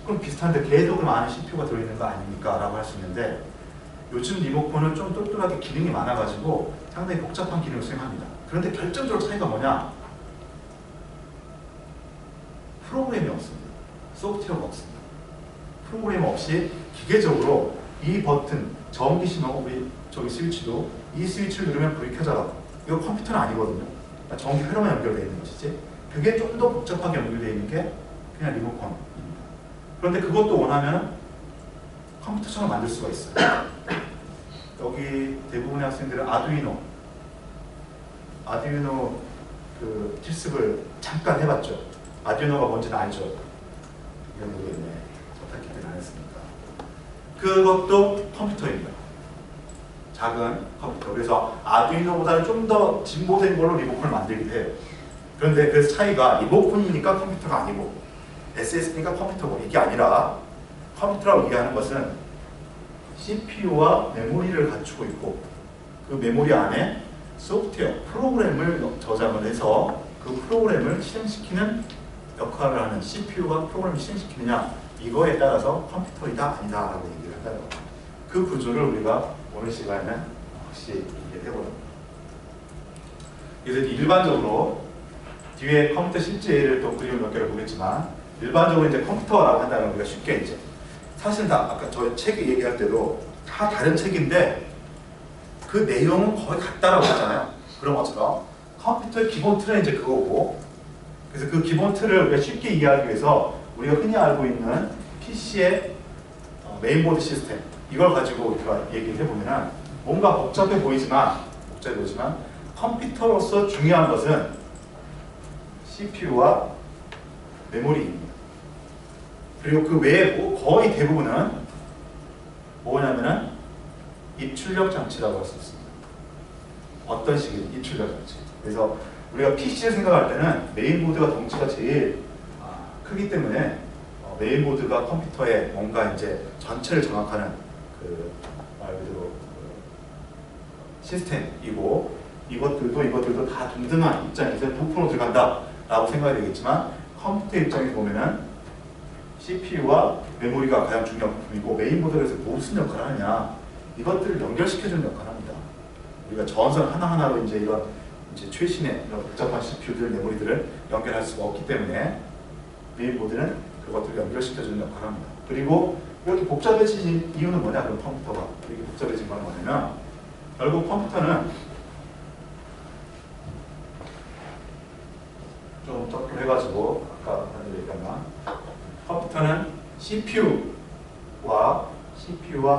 그럼 비슷한데 걔도 그럼 안에 CPU가 들어있는 거 아닙니까? 라고 할 수 있는데 요즘 리모컨은 좀 똘똘하게 기능이 많아가지고 상당히 복잡한 기능을 수행합니다. 그런데 결정적으로 차이가 뭐냐? 프로그램이 없습니다. 소프트웨어가 없습니다. 프로그램 없이 기계적으로 이 버튼, 전기 신호, 우리 저기 스위치도 이 스위치를 누르면 불이 켜져라. 이거 컴퓨터는 아니거든요. 그러니까 전기 회로만 연결되어 있는 것이지. 그게 좀 더 복잡하게 연결되어 있는 게 그냥 리모컨입니다. 그런데 그것도 원하면 컴퓨터처럼 만들 수가 있어요. 여기 대부분의 학생들은 아두이노 그 실습을 잠깐 해봤죠. 아두이노가 뭔지는 알죠. 이건 모르겠네. 저탁기 때문에 안 했으니까. 그것도 컴퓨터입니다. 작은 컴퓨터. 그래서 아두이노보다는 좀 더 진보된 걸로 리모컨을 만들기도 해요. 그런데 그 차이가 리모컨이니까 컴퓨터가 아니고 SSD니까 컴퓨터고 이게 아니라 컴퓨터라고 얘기하는 것은 CPU와 메모리를 갖추고 있고 그 메모리 안에 소프트웨어, 프로그램을 저장을 해서 그 프로그램을 실행시키는 역할을 하는 CPU가 프로그램을 실행시키느냐 이거에 따라서 컴퓨터이다 아니다 라고 얘기를 한다는 겁니다. 그 구조를 우리가 오늘 시간에는 확실히 얘기를 해보는 그래서 일반적으로 뒤에 컴퓨터 실제 예를 또 그림을 몇 개를 보겠지만 일반적으로 이제 컴퓨터라고 한다면 우리가 쉽게 이제 사실 다 아까 저 책에 얘기할 때도 다 다른 책인데 그 내용은 거의 같다라고 했잖아요. 그런 것처럼 컴퓨터의 기본 틀은 이제 그거고 그래서 그 기본 틀을 우리가 쉽게 이해하기 위해서 우리가 흔히 알고 있는 PC의 메인보드 시스템 이걸 가지고 우리가 얘기를 해보면 뭔가 복잡해 보이지만 컴퓨터로서 중요한 것은 CPU와 메모리입니다. 그리고 그 외에 거의 대부분은 뭐냐면은 입출력 장치라고 할 수 있습니다. 어떤 식의 입출력 장치. 그래서 우리가 PC를 생각할 때는 메인보드가 덩치가 제일 크기 때문에 메인보드가 컴퓨터에 뭔가 이제 전체를 장악하는 그 말 그대로 시스템이고 이것들도 다 동등한 입장에서 부품으로 들어간다 라고 생각이 되겠지만 컴퓨터 입장에서 보면은 CPU와 메모리가 가장 중요한 부품이고 메인보드에서 무슨 역할을 하느냐 이것들을 연결시켜주는 역할을 합니다. 우리가 전선 하나하나로 이제 이런 이제 최신의 이런 복잡한 CPU들, 메모리들을 연결할 수가 없기 때문에 메인보드는 그것들을 연결시켜주는 역할을 합니다. 그리고 이렇게 복잡해진 이유는 뭐냐? 그럼 컴퓨터가 이렇게 복잡해진 건 뭐냐면 결국 컴퓨터는 좀 더 해가지고 아까 얘기했나 컴퓨터는 CPU와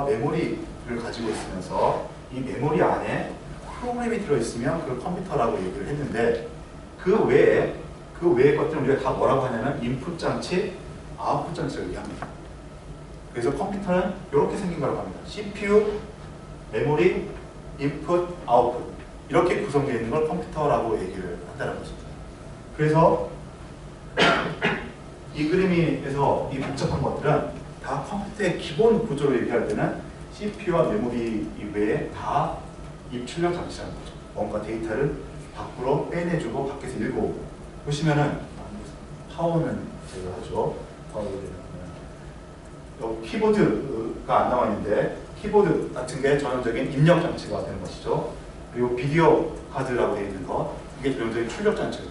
메모리를 가지고 있으면서 이 메모리 안에 프로그램이 들어있으면 그걸 컴퓨터라고 얘기를 했는데 그 외에 것들은 우리가 다 뭐라고 하냐면 인풋 장치, 아웃풋 장치를 얘기합니다. 그래서 컴퓨터는 이렇게 생긴 거라고 합니다. CPU, 메모리, 인풋, 아웃풋 이렇게 구성되어 있는 걸 컴퓨터라고 얘기를 한다는 것입니다. 그래서 이 그림에서 이 복잡한 것들은 다 컴퓨터의 기본 구조로 얘기할 때는 CPU와 메모리 이외에 다 입출력 장치라는 거죠. 뭔가 데이터를 밖으로 빼내주고 밖에서 읽고 보시면은 파워는 제가 하죠. 여기 키보드가 안 나와 있는데 키보드 같은 게 전형적인 입력 장치가 되는 것이죠. 그리고 비디오 카드라고 되어 있는 것 이게 전형적인 출력 장치가